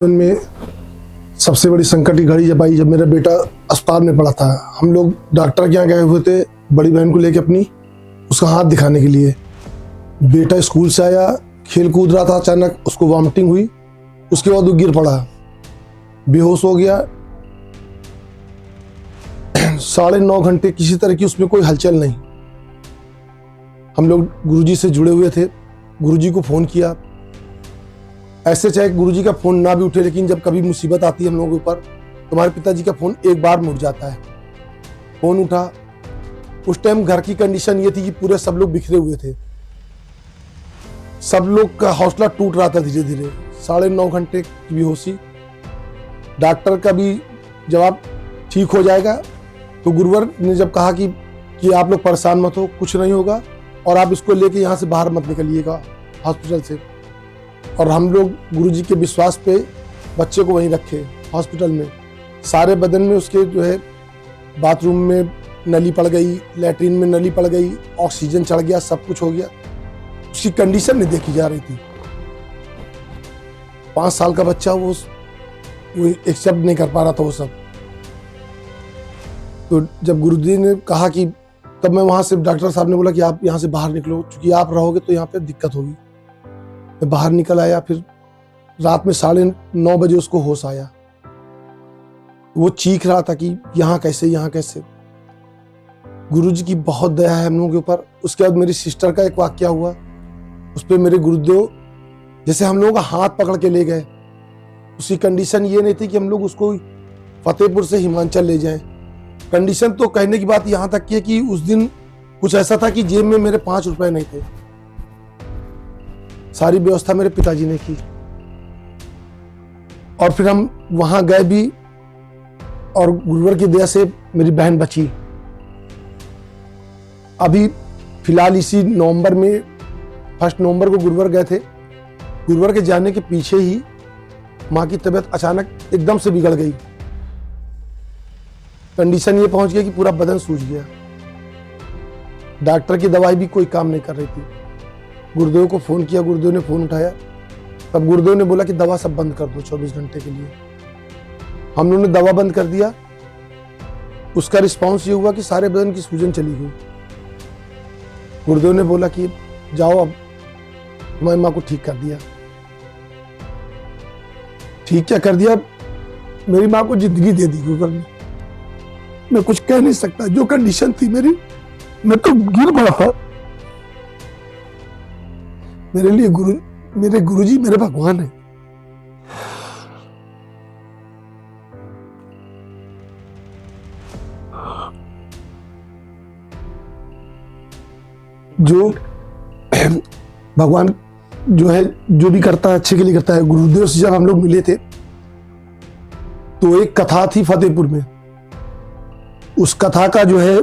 जीवन में सबसे बड़ी संकट की घड़ी जब आई, जब मेरा बेटा अस्पताल में पड़ा था। हम लोग डॉक्टर के यहाँ गए हुए थे बड़ी बहन को लेके अपनी, उसका हाथ दिखाने के लिए। बेटा स्कूल से आया, खेल कूद रहा था, अचानक उसको वॉमिटिंग हुई। उसके बाद वो गिर पड़ा, बेहोश हो गया। 9.5 घंटे किसी तरह की उसमें कोई हलचल नहीं। हम लोग गुरुजी से जुड़े हुए थे, गुरुजी को फ़ोन किया। ऐसे चाहे गुरुजी का फ़ोन ना भी उठे, लेकिन जब कभी मुसीबत आती है हम लोगों के ऊपर, तुम्हारे पिताजी का फ़ोन एक बार मुड़ जाता है। फ़ोन उठा। उस टाइम घर की कंडीशन ये थी कि पूरे सब लोग बिखरे हुए थे, सब लोग का हौसला टूट रहा था धीरे धीरे। 9.5 घंटे की बेहोशी। डॉक्टर का भी जवाब ठीक हो जाएगा, तो गुरुवर ने जब कहा कि आप लोग परेशान मत हो, कुछ नहीं होगा और आप इसको लेके यहाँ से बाहर मत निकलिएगा हॉस्पिटल से। और हम लोग गुरुजी के विश्वास पे बच्चे को वहीं रखे हॉस्पिटल में। सारे बदन में उसके जो है बाथरूम में नली पड़ गई, लैट्रीन में नली पड़ गई, ऑक्सीजन चढ़ गया, सब कुछ हो गया। उसकी कंडीशन नहीं देखी जा रही थी। 5 साल का बच्चा, वो एक्सेप्ट नहीं कर पा रहा था वो सब। तो जब गुरुजी ने कहा कि, तब मैं वहाँ से, डॉक्टर साहब ने बोला कि आप यहाँ से बाहर निकलो, क्योंकि आप रहोगे तो यहाँ पे दिक्कत होगी। मैं बाहर निकल आया। फिर रात में 9:30 बजे उसको होश आया। वो चीख रहा था कि यहाँ कैसे, यहाँ कैसे। गुरुजी की बहुत दया है हम लोगों के ऊपर। उसके बाद मेरी सिस्टर का एक वाकया हुआ, उस पर मेरे गुरुदेव जैसे हम लोगों का हाथ पकड़ के ले गए। उसकी कंडीशन ये नहीं थी कि हम लोग उसको फतेहपुर से हिमाचल ले जाएं। कंडीशन तो कहने की बात यहाँ तक की है कि उस दिन कुछ ऐसा था कि जेब में मेरे 5 रुपए नहीं थे। सारी व्यवस्था मेरे पिताजी ने की। और फिर हम वहां गए भी, और गुरुवर की दया से मेरी बहन बची। अभी फिलहाल इसी नवंबर में, 1 नवंबर को गुरुवर गए थे। गुरुवर के जाने के पीछे ही माँ की तबीयत अचानक एकदम से बिगड़ गई। कंडीशन ये पहुंच गई कि पूरा बदन सूज गया। डॉक्टर की दवाई भी कोई काम नहीं कर रही थी। गुरुदेव को फ़ोन किया, गुरुदेव ने फ़ोन उठाया। तब गुरुदेव ने बोला कि दवा सब बंद कर दो 24 घंटे के लिए। हम लोगों ने दवा बंद कर दिया। उसका रिस्पांस ये हुआ कि सारे बदन की सूजन चली गई। गुरुदेव ने बोला कि जाओ, अब तुम्हारी माँ को ठीक कर दिया। ठीक क्या कर दिया, मेरी माँ को जिंदगी दे दी गुरुदेव ने। मैं कुछ कह नहीं सकता। जो कंडीशन थी मेरी, मैं तो गिर पड़ा था। मेरे लिए मेरे गुरुजी मेरे भगवान है। जो भगवान जो है, जो भी करता है अच्छे के लिए करता है। गुरुदेव से जब हम लोग मिले थे तो एक कथा थी फतेहपुर में। उस कथा का जो है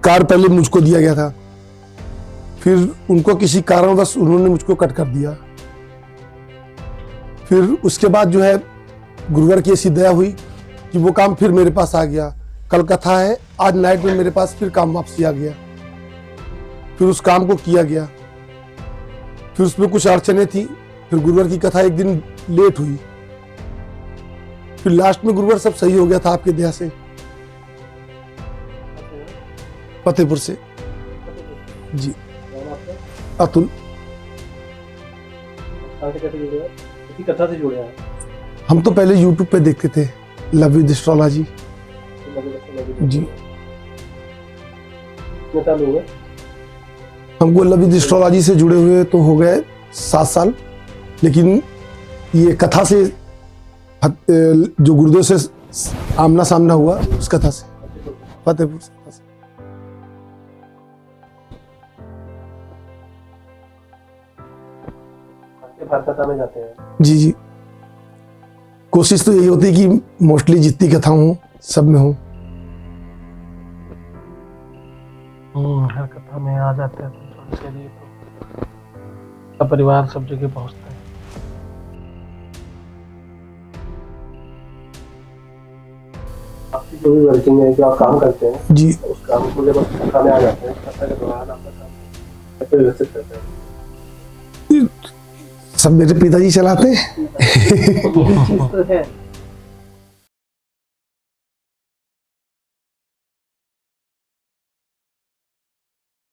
कार्य पहले मुझको दिया गया था, फिर उनको किसी कारणवश उन्होंने मुझको कट कर दिया। फिर उसके बाद जो है गुरुवर की ऐसी दया हुई कि वो काम फिर मेरे पास आ गया। कल कथा है, आज नाइट में मेरे पास फिर काम वापसी आ गया। फिर उस काम को किया गया। फिर उसमें कुछ अड़चने थी। फिर गुरुवर की कथा एक दिन लेट हुई। फिर लास्ट में गुरुवर सब सही हो गया था आपकी दया से। फतेहपुर से जी, अतुल। कथा से जुड़े हैं हम तो पहले YouTube पे देखते थे, लव विद एस्ट्रोलॉजी जी। हमको लव विद एस्ट्रोलॉजी से जुड़े हुए तो हो गए 7 साल, लेकिन ये कथा से जो गुरुदेव से आमना सामना हुआ, उस कथा से, फतेहपुर से। कथा में जाते हैं जी जी। कोशिश तो यही होती है कि मोस्टली जितनी कथा हो सब में हो। हर कथा में आ जाते हैं तो इसके लिए तो परिवार सब जगह पहुंचता है। आपकी जो भी वर्किंग है, जो आप काम करते हैं जी, उस काम को जब कथा में आ जाते हैं, कथा के दौरान आपका काम कैसे व्यवस्थित करते हैं? सब मेरे पिताजी चलाते हैं। ये चीज तो है।